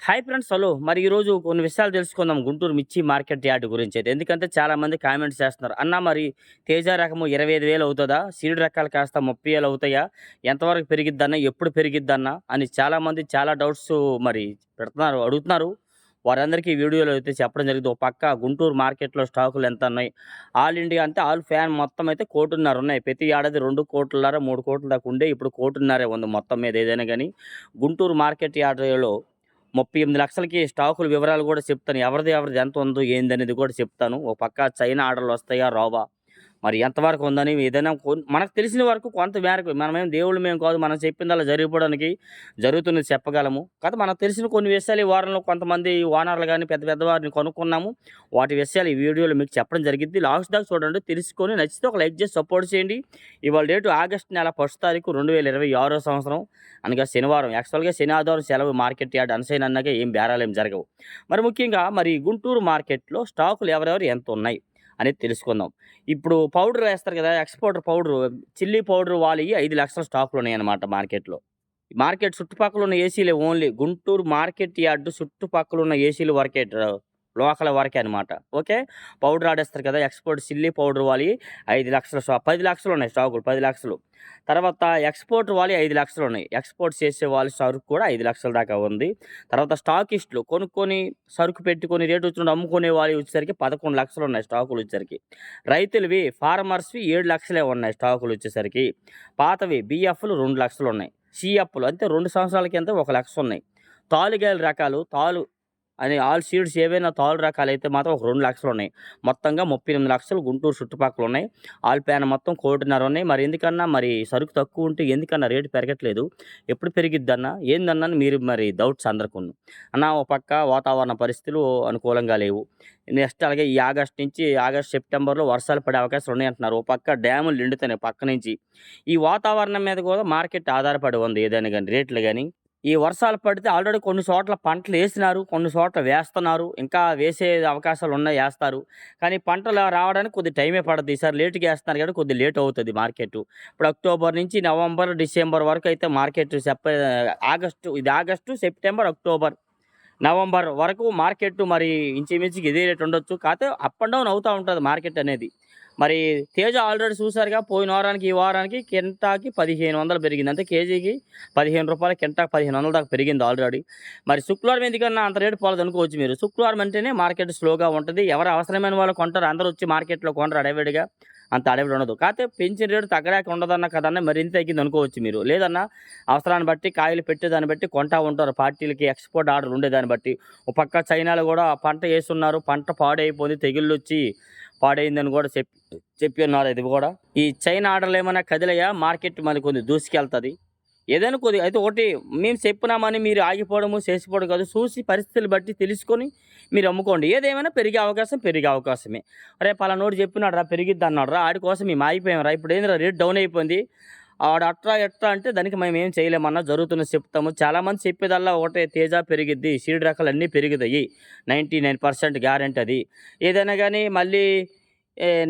Hi friends. Hello. మరి ఈరోజు కొన్ని విషయాలు తెలుసుకుందాం గుంటూరు మిర్చి మార్కెట్ యార్డ్ గురించి అయితే. ఎందుకంటే చాలామంది కామెంట్స్ చేస్తున్నారు. అన్న మరి తేజ రకము 25,000 అవుతదా? సీడ్ రకాలు కాస్త 30,000 అవుతాయా? ఎంతవరకు పెరిగిద్దన్న? ఎప్పుడు పెరిగిద్దన్న? అని చాలామంది చాలా డౌట్స్ మరి పెడుతున్నారు, అడుగుతున్నారు. వారందరికీ ఈ వీడియోలో అయితే చెప్పడం జరిగింది. ఒక పక్క గుంటూరు మార్కెట్‌లో స్టాకులు ఎంత ఉన్నాయి? ఆల్ ఇండియా అంటే ఆల్ ఫ్యాన్ మొత్తం అయితే 1,50,00,000 ఉన్నాయి. ప్రతి ఏడాది 2,50,00,000, 3,00,00,000 దాకా ఉండే ఇప్పుడు 1,50,00,000 ఉంది మొత్తం మీద ఏదైనా గాని. గుంటూరు మార్కెట్ యార్డ్‌లో 38,00,000కి స్టాకుల వివరాలు గూడా చెప్తాను. ఎవరిది ఎంతుందో ఏందనేది గూడా చెప్తాను. ఓ పక్క చైనా ఆర్డర్‌లొస్తాయా? రావా? మరి ఎంతవరకు ఉందని ఏదైనా మనకు తెలిసిన వరకు కొంత మేరకు మనమేం దేవుళ్ళమేం కాదు. మనం చెప్పిందల్లా జరిగిపోవడానికి జరుగుతున్నది చెప్పగలము. కాతే మనకు తెలిసిన కొన్ని విషయాలు ఈ వారంలో కొంతమంది ఓనర్‌లు గాని, పెద్ద పెద్ద వారిని కనుక్కున్నాము. వాటి విషయాలు ఈ వీడియోలో మీకు చెప్పడం జరిగిద్ది. లాస్ట్ దాకా చూడండి. తెలుసుకొని నచ్చితే ఒక లైక్ చేసి సపోర్ట్ చేయండి. ఇవాళ డేటు ఆగస్టు నెల 1 తారీఖు 2026 సంవత్సరం. అనగా శనివారం. యాక్చువల్‌గా శని, ఆదివారం సెలవు మార్కెట్ యార్డ్ అన్‌సైన్ అన్నాక ఏం బేరాలేం జరగవు. మరి ముఖ్యంగా మరి గుంటూరు మార్కెట్‌లో స్టాకులు ఎవరెవరు ఎంతున్నయి అనేది తెలుసుకుందాం. ఇప్పుడు పౌడర్ వేస్తారు కదా! ఎక్స్‌పోర్టర్ పౌడరు, చిల్లీ పౌడర్ వాలియి 5,00,000 స్టాకులున్నాయన్నమాట మార్కెట్‌లో. మార్కెట్ చుట్టుపక్కలున్న ఏసీలే ఓన్లీ గుంటూరు మార్కెట్ యార్డ్ చుట్టుపక్కలున్న ఏసీలు వరకే లోకల్ వరకే అనమాట. ఓకే. పౌడర్ ఆడేస్తారు కదా! ఎక్స్‌పోర్ట్ చిల్లీ పౌడర్ వాలియి 5,00,000 10,00,000 ఉన్నాయి స్టాకులు 10,00,000. తర్వాత ఎక్స్‌పోర్ట్ వాలియి 5,00,000 ఉన్నాయి. ఎక్స్‌పోర్ట్ చేసే వాళ్ళ సరుకు కూడా 5,00,000 దాకా ఉంది. తర్వాత స్టాకిస్టులు కొనుక్కొని సరుకు పెట్టుకొని రేట్ వచ్చినప్పుడు అమ్ముకునే వాళ్ళయి వచ్చేసరికి 11,00,000 ఉన్నాయి స్టాకులు వచ్చేసరికి. రైతులవి ఫార్మర్స్‌వి 7,00,000 ఉన్నాయి స్టాకులు వచ్చేసరికి. పాతవి బీఎఫ్‌లు 2,00,000 ఉన్నాయి. సీఎఫ్‌లు అంటే 2 సంవత్సరాల కింద 1,00,000 ఉన్నాయి. తాలుగాయల రకాలు అని ఆల్ సీడ్స్ ఏవైనా తాలు రకాలైతే మాత్రం ఒక 2,00,000 ఉన్నాయి. మొత్తంగా 38,00,000 గుంటూరు చుట్టుపక్కల ఉన్నాయి. ఆల్ ప్యాన్ మొత్తం 1,50,000 ఉన్నాయి. మరి ఎందుకన్నా మరి సరుకు తక్కువ ఉంటే ఎందుకన్నా రేటు పెరగట్లేదు? ఎప్పుడు పెరిగిద్దన్నా? ఏందన్నా అని మీరు మరి డౌట్స్ అందరికును. అన్న ఓ పక్క వాతావరణ పరిస్థితులు అనుకూలంగా లేవు. నెక్స్ట్ అలాగే ఈ ఆగస్ట్, సెప్టెంబర్‌లో వర్షాలు పడే అవకాశాలు ఉన్నాయంటున్నారు. ఓ పక్క డ్యాములు నిండుతున్నాయి పక్క నుంచి. ఈ వాతావరణం మీద కూడా మార్కెట్ ఆధారపడి ఉంది ఏదైనా గాని రేట్లు గాని. ఈ వర్షాలు పడితే ఆల్రెడీ కొన్ని చోట్ల పంటలేసినారు. కొన్ని చోట్ల వేస్తన్నారు. ఇంకా వేసే అవకాశాలున్నాయి ఏస్తారు. కానీ పంటలు రావడానికి కొద్దిగా టైమే పడద్ది. ఈసారి లేట్‌గా ఏస్తున్నారు కాబట్టి కొద్దిగా లేట్ అవుతది మార్కెటు. ఇప్పుడు అక్టోబర్ నుంచి నవంబర్, డిసెంబర్ వరకైతే market August, September, October, November వరకు మార్కెట్ మరి ఇంచుమించుగా ఇదే రేట్ ఉండొచ్చు. కాతే అప్ అండ్ డౌన్ అవుతా ఉంటది మార్కెట్ అనేది. మరి తేజ ఆల్రెడీ చూసారుగా పోయిన వారానికి, ఈ వారానికి కింటాకి 1,500 పెరిగింది. అంటే కేజీకి రూ. 15 కింటాకి 1,500 దాకా పెరిగింది ఆల్రెడీ. మరి శుక్రవారం ఎందుకన్నా అంత రేటు పోలేదనుకోవచ్చు మీరు. శుక్రవారం అంటేనే మార్కెట్ స్లోగా ఉంటది. ఎవరు అవసరమైన వాళ్ళు కొంటారు. అందరూ వచ్చి మార్కెట్‌లో కొనరు హడావిడిగా. అంత హడావిడి ఉండదు. కాతే పెంచిన రేటు తగ్గలేక ఉండదన్న కదన్నా మరింత తగ్గిందనుకోవచ్చు మీరు. లేదన్నా అవసరాన్ని బట్టి కాయలు పెట్టేదాన్ని బట్టి కొంటా ఉంటారు. పార్టీలకి ఎక్స్‌పోర్ట్ ఆర్డర్ ఉండేదాన్ని బట్టి. ఓ పక్క చైనాలో గూడా పంట యేసున్నారు. పంట పాడైపోయింది. తెగుళ్ళొచ్చి పాడైందని గూడా చెప్పి ఉన్నారు. ఇది గూడా. ఈ చైనా ఆర్డర్‌లేమన్నా కదిలాయా? మార్కెట్ మరి కొద్దిగా దూసుకెళ్తది. ఏదైనా కొద్దిగా అయితే ఒకటి మేము చెప్పినామని మీరు ఆగిపోవడము, చేసిపోవడం కాదు. చూసి పరిస్థితులు బట్టి తెలుసుకొని మీరు అమ్ముకోండి. ఏదేమైనా పెరిగే అవకాశమే. "అరే! పలానోడు చెప్పినాడురా పెరిగిద్దన్నాడురా ఆడి కోసం మేము ఆగిపోయాంరా. ఇప్పుడేందిరా రేట్ డౌన్ అయిపోయింది. ఆడు అట్రా ఎట్రా అంటే దానికి మేమేం చేయలేమన్నా జరుగుతున్నది చెప్తాము." చాలామంది చెప్పేదల్లా ఒకటే తేజ పెరిగిద్ది. సీడ్ రకాలన్నీ పెరుగుతాయి. 99% గ్యారంటీ అది. ఏదైనా గానీ మళ్ళీ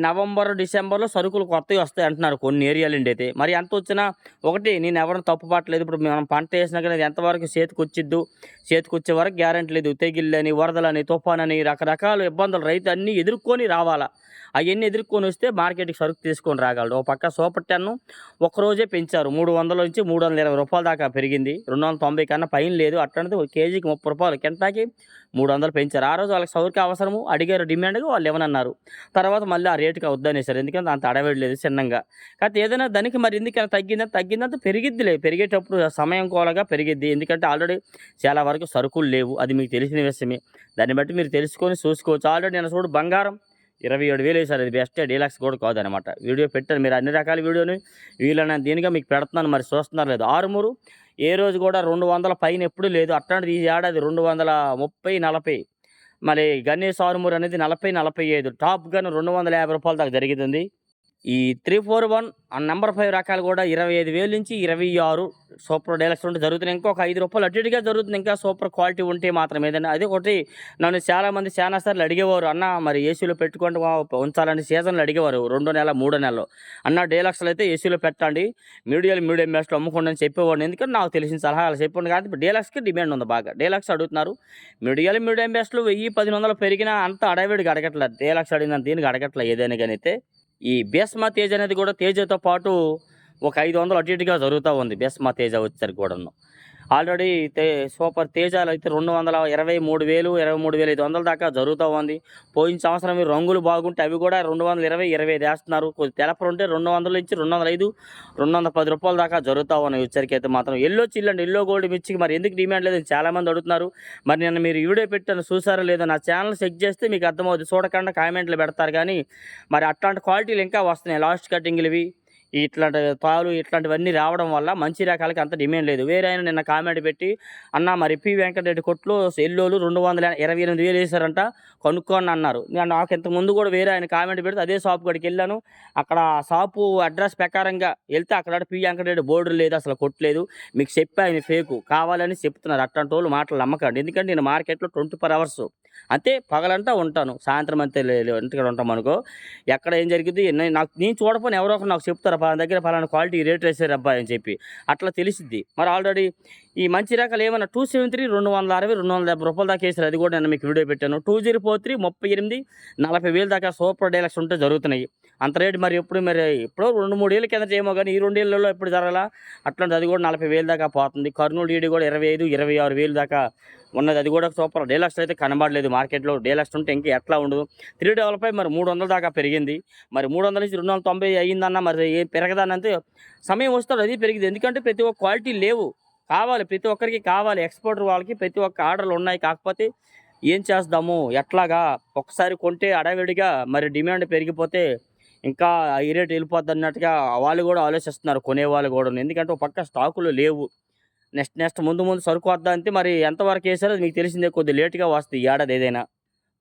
నవంబర్, డిసెంబర్‌లో సరుకులు కొత్తయి వస్తాయంటున్నారు కొన్ని ఏరియాలుండైతే. మరి ఎంతొచ్చినా ఒకటి నేనెవరిని తప్పు పట్టలేదు. ఇప్పుడు మనం పంటేసినా గానీ అది ఎంతవరకు చేతికొచ్చిద్దో, చేతికొచ్చే వరకు గ్యారంటీ లేదు. తెగిళ్ళని, వరదలని, తుఫానని రకరకాల ఇబ్బందులు రైతు అన్నీ ఎదుర్కొని రావాలా. అయన్నీ ఎదుర్కొనొస్తే మార్కెట్‌కి సరుకు తీసుకొని రాగలడు. ఓ పక్క సూపర్ 10 ఒక్కరోజే పెంచారు. 300 నుంచి రూ. 320 దాకా పెరిగింది. 290 కన్నా పైన లేదు. అట్లాంటిది ఒక కేజీకి రూ. 30 కింటాకి 300 పెంచారు. ఆ రోజు వాళ్ళకి సరుకు అవసరము అడిగారు డిమాండ్‌గా వాళ్ళు ఇవ్వనన్నారు. తర్వాత మళ్ళీ ఆ రేటుకి వద్దనేసారు. ఎందుకంటే అంత హడావిడి లేదు చిన్నంగా. కాకపోతే ఏదైనా దానికి మరి ఎందుకలా తగ్గిందంటే పెరిగిద్దిలే. పెరిగేటప్పుడు సమయం కోలగా పెరిగిద్ది. ఎందుకంటే ఆల్రెడీ చాలా వరకు సరుకులు లేవు. అది మీకు తెలిసిన విషయమే. దాన్ని బట్టి మీరు తెలుసుకొని చూసుకోవచ్చు. ఆల్రెడీ నిన్న చూడు బంగారం 27,000 ఏసారు. ఇది బెస్టే డీలక్స్ కూడా కాదనమాట. వీడియో పెట్టాను. మీరు అన్ని రకాల వీడియోని వీలైనంత దీనిగా మీకు పెడుతున్నాను. మరి చూస్తున్నారో లేదో. ఆరుమూరు ఏ రోజు కూడా 200 పైన ఎప్పుడూ లేదు. అట్లాంటిది ఈ ఏడాది 230, 40. మరి గణేష్ ఆరుమూరు అనేది 40, 45 టాప్ గన్ రూ. 250 దాకా జరుగుతుంది. ఈ 341 నంబర్ 5 రకాలు కూడా 25,000 నుంచి 26 సూపర్ డీలక్స్ ఉంటే జరుగుతున్నాయి. ఇంకొక రూ. 5 అటు ఇటుగా జరుగుతుంది. ఇంకా సూపర్ క్వాలిటీ ఉంటే మాత్రం ఏదైనా. అది ఒకటి నన్ను చాలామంది చాలా సార్లు అడిగేవారు. అన్న మరి ఏసీలో పెట్టుకుంటూ ఉంచాలని సీజన్‌లో అడిగేవారు. రెండో నెల, మూడో నెలలో. అన్న డీలక్స్‌లో అయితే ఏసీలో పెట్టండి. మీడియం బెస్ట్‌లో అమ్ముకోండి అని చెప్పేవాడిని. ఎందుకంటే నాకు తెలిసిన సలహాలు చెప్పాను. కానీ ఇప్పుడు డీలక్స్‌కి డిమాండ్ ఉంది బాగా. డీలక్స్ అడుగుతున్నారు. మీడియం బెస్ట్‌లో 1000, 1500 పెరిగినా అంత అడవిడిగా అడగట్లేదు. డీలక్స్ అడిగినంత దీనికి అడగట్లేదు ఏదైనా గాని అయితే. ఈ భీస్మ తేజ్ అనేది కూడా తేజతో పాటు ఒక 500 అటు ఇటుగా జరుగుతూ ఉంది. భీస్మ తేజ వచ్చేసరికి కూడాను. ఆల్రెడీ సూపర్ తేజాలు అయితే 223,000, 23,500 దాకా జరుగుతూ ఉంది. పోయిన సంవత్సరం మీరు రంగులు బాగుంటే అవి కూడా 220, 25 వేస్తున్నారు. కొద్ది తెలపరు ఉంటే 200 నుంచి 205, 210 రూపాయల దాకా జరుగుతూ ఉన్నాయి. వచ్చరికి అయితే మాత్రం ఎల్లో చిల్లండి, ఎల్లో గోల్డ్ మిర్చికి మరి ఎందుకు డిమాండ్ లేదని చాలామంది అడుగుతున్నారు. మరి నిన్న మీరు వీడియో పెట్టాను చూసారో లేదో, నా ఛానల్ చెక్ చేస్తే మీకు అర్థమవుతుంది. చూడకుండా కామెంట్లు పెడతారు కానీ మరి అట్లాంటి క్వాలిటీలు ఇంకా వస్తున్నాయి. లాస్ట్ కటింగ్లు ఇవి ఇట్లాంటి తాలు ఇట్లాంటివన్నీ రావడం వల్ల మంచి రకాలకి అంత డిమాండ్ లేదు. వేరే ఆయన నిన్న కామెంట్ పెట్టి, అన్న మరి పి వెంకటరెడ్డి కొట్లో ఎల్లోలు 228,000 వేసారంట కనుక్కోని అన్నారు. నాకు ఇంతకుముందు కూడా వేరే ఆయన కామెంట్ పెడితే అదే షాప్ కాడికి వెళ్ళాను. అక్కడ షాపు అడ్రస్ ప్రకారంగా వెళ్తే అక్కడ పి వెంకటరెడ్డి బోర్డు లేదు, అసలు కొట్టలేదు. మీకు చెప్పి ఆయన ఫేకు కావాలని చెప్తున్నారు. అట్లాంటి వాళ్ళు మాటలు నమ్మకండి. ఎందుకంటే నేను మార్కెట్లో 24 అవర్స్ అంతే, పగలంతా ఉంటాను, సాయంత్రం అంతే ఇంటికాడ ఉంటాం అనుకో. ఎక్కడ ఏం జరిగింది నేను చూడపోయిన ఎవరో ఒకరు నాకు చెప్తారు, పలానా దగ్గర పలానా క్వాలిటీ రేట్ వేసారు అబ్బాయి అని చెప్పి. అట్లా తెలిసిద్ది. మరి ఆల్రెడీ ఈ మంచి రకాలు ఏమన్నా 273, 260, 270 రూపాయల దాకా వేసారు. అది కూడా నేను మీకు వీడియో పెట్టాను. 2043 38, 40,000 దాకా సూపర్ డీలక్స్ ఉంటే జరుగుతున్నాయి. అంత రేటు మరి ఎప్పుడు ఎప్పుడో 2-3 ఏళ్ళ కిందట ఏమో కానీ ఈ 2 ఏళ్ళలో ఎప్పుడు జరగాల అట్లాంటి. అది కూడా 40,000 దాకా పోతుంది. కర్నూలు ఈడి కూడా 25, 26,000 దాకా ఉన్నది. అది కూడా సూపర్ డీలక్స్ అయితే కనబడలేదు మార్కెట్లో. డీలక్స్ ఉంటే ఇంకా ఎట్లా ఉండదు. 3 డెవలప్ అయి మరి 300 దాకా పెరిగింది. మరి 300 నుంచి 290 అయ్యిందన్న మరి ఏం పెరగదానంటే సమయం వస్తుంది అది పెరిగింది. ఎందుకంటే ప్రతి ఒక్క క్వాలిటీ లేవు, కావాలి, ప్రతి ఒక్కరికి కావాలి. ఎక్స్పోర్టర్ వాళ్ళకి ప్రతి ఒక్క ఆర్డర్లు ఉన్నాయి. కాకపోతే ఏం చేద్దాము, ఎట్లాగా ఒకసారి కొంటే అడవిడిగా మరి డిమాండ్ పెరిగిపోతే ఇంకా ఈ రేట్ వెళ్ళిపోద్ది అన్నట్టుగా వాళ్ళు కూడా ఆలోచిస్తున్నారు, కొనేవాళ్ళు కూడా. ఎందుకంటే ఒక పక్క స్టాకులు లేవు. నెక్స్ట్ ముందు సరుకు వద్దా అంటే మరి ఎంతవరకు వేసారో మీకు తెలిసిందే. కొద్ది లేట్గా వస్తుంది ఈ ఏడాది ఏదైనా.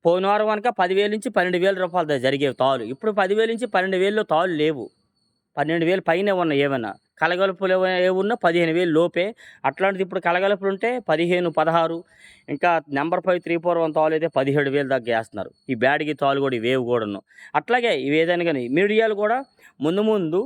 పోయిన వారం కనుక 10,000 నుంచి 12,000 రూపాయలు జరిగేవి తాళ్ళు. ఇప్పుడు 10,000 నుంచి 12,000లో తాళ్ళు లేవు. 12,000 పైనే ఉన్నాయి. ఏమన్నా కలగలుపులు ఏమున్నా 15,000 లోపే. అట్లాంటిది ఇప్పుడు కలగలుపులు ఉంటే 15, 16. ఇంకా నెంబర్ 5 341 తాలు అయితే 17,000 దాకా వేస్తున్నారు. ఈ బ్యాడ్కి తాలు కూడా ఇవేవి కూడాను. అట్లాగే ఇవి ఏదైనా కానీ మీడియాలు కూడా ముందు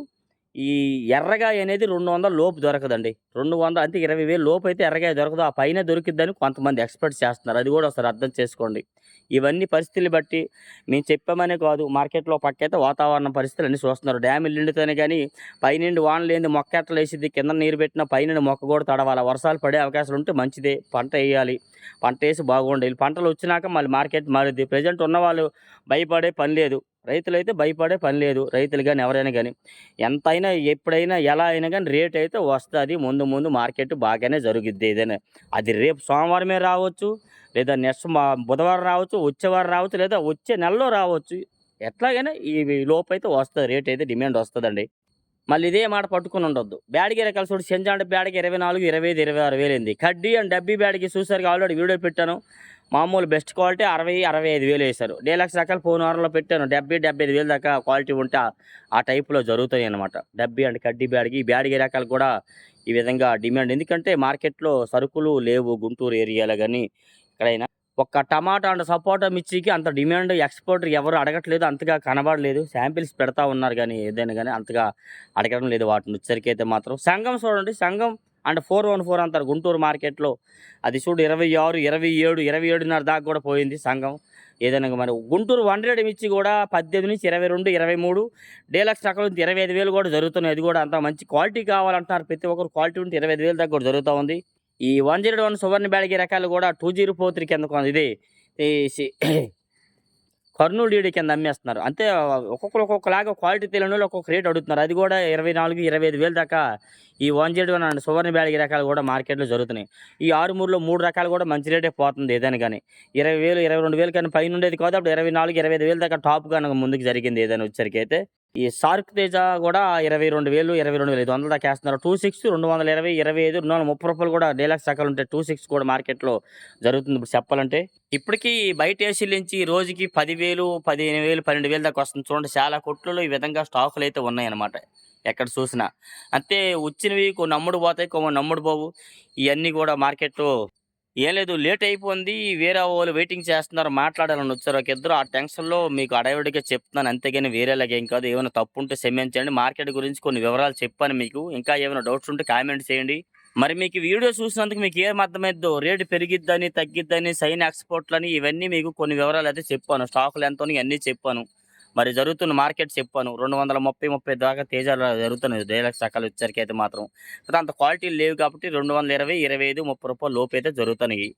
ఈ ఎర్రగాయ అనేది 200 లోపు దొరకదండి. 200 అంటే 20,000 లోపు అయితే ఎర్రగాయ దొరకదు. ఆ పైన దొరికిద్దని కొంతమంది ఎక్స్‌పెక్ట్ చేస్తున్నారు. అది కూడా ఒకసారి అర్థం చేసుకోండి. ఇవన్నీ పరిస్థితులు బట్టి మేము చెప్పామనే కాదు, మార్కెట్‌లో పక్కైతే వాతావరణ పరిస్థితులు అన్నీ చూస్తున్నారు. డ్యాములు నిండితేనే గానీ పైనుండి వాన లేనిది మొక్క ఎట్లా లేసిద్ది, కింద నీరు పెట్టినా పైనుండి మొక్క కూడా తడవాలి. వర్షాలు పడే అవకాశాలు ఉంటే మంచిదే. పంట వేయాలి. పంట వేసి బాగుండాలి. పంటలు వచ్చినాక మళ్ళీ మార్కెట్ మారుద్ది. ప్రెజెంట్ ఉన్నవాళ్ళు భయపడే పని లేదు. రైతులైతే భయపడే పని లేదు. రైతులు గానీ ఎవరైనా గానీ ఎంతైనా ఎప్పుడైనా ఎలా అయినా గానీ రేట్ అయితే వస్తుంది. ముందు మార్కెట్ బాగానే జరుగుద్ది ఏదైనా. అది రేపు సోమవారమే రావచ్చు, లేదా నెక్స్ట్ బుధవారం రావచ్చు, వచ్చే వారం రావచ్చు, లేదా వచ్చే నెలలో రావచ్చు. ఎట్లాగైనా ఈ లోపైతే వస్తుంది. రేట్ అయితే డిమాండ్ వస్తుందండి. మళ్ళీ ఇదే మాట పట్టుకొని ఉండొద్దు. బ్యాడ్గి రకాల చూడు, సెంజాంట బ్యాడ్కి 24, 25, 26,000 అయింది. కడ్డీ అండ్ డబ్బీ బ్యాడ్కి చూసారు, ఆల్రెడీ వీడియో పెట్టాను. మామూలు బెస్ట్ క్వాలిటీ 60, 65,000 వేశారు. డీలక్స్ రకాలు పోయిన వారంలో పెట్టాను. 70, 75,000 దాకా క్వాలిటీ ఉంటే ఆ టైపులో జరుగుతాయి అనమాట. డబ్బీ అండ్ కడ్డీ బ్యాడ్కి. ఈ బ్యాడ్గి రకాలు కూడా ఈ విధంగా డిమాండ్. ఎందుకంటే మార్కెట్లో సరుకులు లేవు. గుంటూరు ఏరియాలో కానీ ఎక్కడైనా ఒక్క టమాటా అండ్ సపోటా మిర్చికి అంత డిమాండ్ ఎక్స్‌పోర్టర్ ఎవరు అడగట్లేదు. అంతగా కనబడలేదు. శాంపిల్స్ పెడతా ఉన్నారు గానీ ఏదైనా గానీ అంతగా అడగడం లేదు. వాటిని వచ్చరికైతే మాత్రం సంఘం చూడండి, సంఘం అండ్ 414 అంటారు గుంటూరు మార్కెట్‌లో. అది చూడు 26, 27, 27.5 దాకా కూడా పోయింది సంఘం. ఏదైనా మరి గుంటూరు 100 మిర్చి కూడా 18 నుంచి 22, 23. డీలక్స్ రకాలు 25,000 కూడా జరుగుతున్నాయి. అది కూడా అంత మంచి క్వాలిటీ కావాలంటున్నారు ప్రతి ఒక్కరు. క్వాలిటీ ఉంటే 25,000 దాకా కూడా జరుగుతూ ఉంది. ఈ 101 సువర్ణ బ్యాడగి రకాలు కూడా 2043 కింద ఇది ఈ కర్నూలు డీడీ కింద అమ్మేస్తున్నారు. అంతే ఒక్కొక్కలాగా క్వాలిటీ తెలియనోళ్ళు ఒక్కొక్క రేట్ అడుగుతున్నారు. అది కూడా 24, 25,000 దాకా ఈ 101 అండ్ సువర్ణ బ్యాడగి రకాలు కూడా మార్కెట్‌లో జరుగుతున్నాయి. ఈ ఆరుమూరులో 3 రకాలు కూడా మంచి రేటే పోతుంది ఏదైనా గాని. 20,000, 22,000 కన్నా పైనుండేది కాదు. అప్పుడు 24, 25,000 దాకా టాప్ గనక ముందుకు జరిగింది ఏదైనా వచ్చేసరికైతే. ఈ సార్క్ తేజ గూడా 22,000, 22,500 దాకా ఏస్తున్నారు. 26, 220, 25, 230 రూపాయలు కూడా డీలక్స్ రకాలుంటాయి. 26 కూడా మార్కెట్‌లో జరుగుతుంది ఇప్పుడు చెప్పాలంటే. ఇప్పటికి బయట ఏసీల నుంచి రోజుకి 10,000, 15,000, 12,000 దాకా వస్తుంది. చూడండి చాలా కొట్లలో ఈ విధంగా స్టాకులైతే ఉన్నాయన్నమాట. ఎక్కడ చూసినా. అంతే వచ్చినవి కొన్ని అమ్ముడు పోతాయి. కొన్ని అమ్ముడు పోవు. ఇయన్నీ గూడా మార్కెట్‌లో ఏం లేదు లేట్ అయిపోయింది. వేరే వోళ్ళు వెయిటింగ్ చేస్తున్నారు. మాట్లాడాలని వచ్చారు ఒక ఇద్దరు. ఆ టెన్షన్‌లో మీకు హడావిడిగా చెప్తున్నాను అంతేగాని వేరేలాగా ఏం కాదు. ఏమైనా తప్పుంటే క్షమించండి. మార్కెట్ గురించి కొన్ని వివరాలు చెప్పాను మీకు. ఇంకా ఏమైనా డౌట్స్ ఉంటే కామెంట్ చేయండి. మరి మీకు వీడియో చూసినందుకు మీకు ఏం అర్థమైద్దో రేటు పెరిగిద్దని, తగ్గిద్దని, చైనా ఎక్స్‌పోర్ట్‌లని ఇవన్నీ మీకు కొన్ని వివరాలైతే చెప్పాను. స్టాకులు ఎంతనో ఇయన్నీ చెప్పాను. మరి జరుగుతున్న మార్కెట్ చెప్పాను. 230, 30 దాకా తేజాలు జరుగుతున్నాయి. డీలక్స్ రకాలు వచ్చేసరికైతే మాత్రం. కాకపోతే అంత క్వాలిటీలు లేవు కాబట్టి 220, 25, 30 రూపాయల లోపైతే జరుగుతున్నాయి.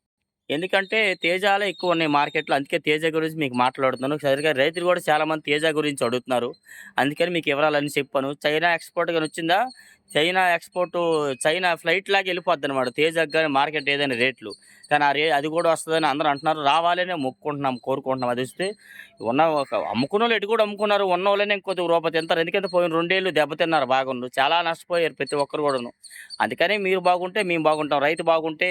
ఎందుకంటే తేజాలే ఎక్కువున్నాయి మార్కెట్‌లో. అందుకే తేజ గురించి మీకు మాట్లాడుతున్నాను. సరిగ్గా రైతులు గూడా చాలామంది తేజ గురించి అడుగుతున్నారు. అందుకని మీకు వివరాలన్నీ చెప్పాను. చైనా ఎక్స్‌పోర్ట్ గానొచ్చిందా, చైనా ఎక్స్‌పోర్టు చైనా ఫ్లైట్‌లాగా ఎళ్ళిపోద్దనమాట. తేజకు గాని మార్కెట్ ఏదైనా రేట్లు. కానీ అది గూడా వస్తదని అందరూ అంటున్నారు. రావాలనే మొక్కుకుంటున్నాం, కోరుకుంటున్నాం. అదొస్తే ఉన్న ఒక అమ్ముకున్నోళ్ళు ఎటు కూడా అమ్ముకున్నారు. ఉన్నోళ్ళనే ఇంకొద్దిగా రూపాయి తింటారు. ఎందుకంటే పోయిన 2 ఏళ్ళు దెబ్బతిన్నారు బాగుండు. చాలా నష్టపోయారు ప్రతి ఒక్కరు గూడాను. అందుకని మీరు బాగుంటే మేము బాగుంటాం. రైతు బాగుంటే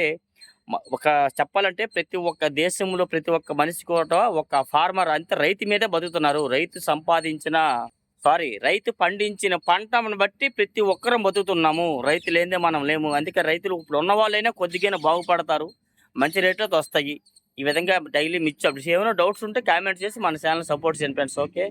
ఒక చెప్పాలంటే ప్రతి ఒక్క దేశంలో ప్రతి ఒక్క మనిషి కూడా ఒక ఫార్మర్ అంతే రైతు మీదే బతుకుతున్నారు. రైతు పండించిన పంటను బట్టి ప్రతి ఒక్కరం బతుకుతున్నాము. రైతు లేనిదే మనం లేము. అందుకే రైతులు ఇప్పుడు ఉన్నవాళ్ళైనా కొద్దిగైనా బాగుపడతారు. మంచి రేట్లతో వస్తాయి. ఈ విధంగా డైలీ మిర్చి అప్డేట్స్ ఏమైనా డౌట్స్ ఉంటే కామెంట్ చేసి మన ఛానెల్ సపోర్ట్ చేయండి ఫ్రెండ్స్. ఓకే.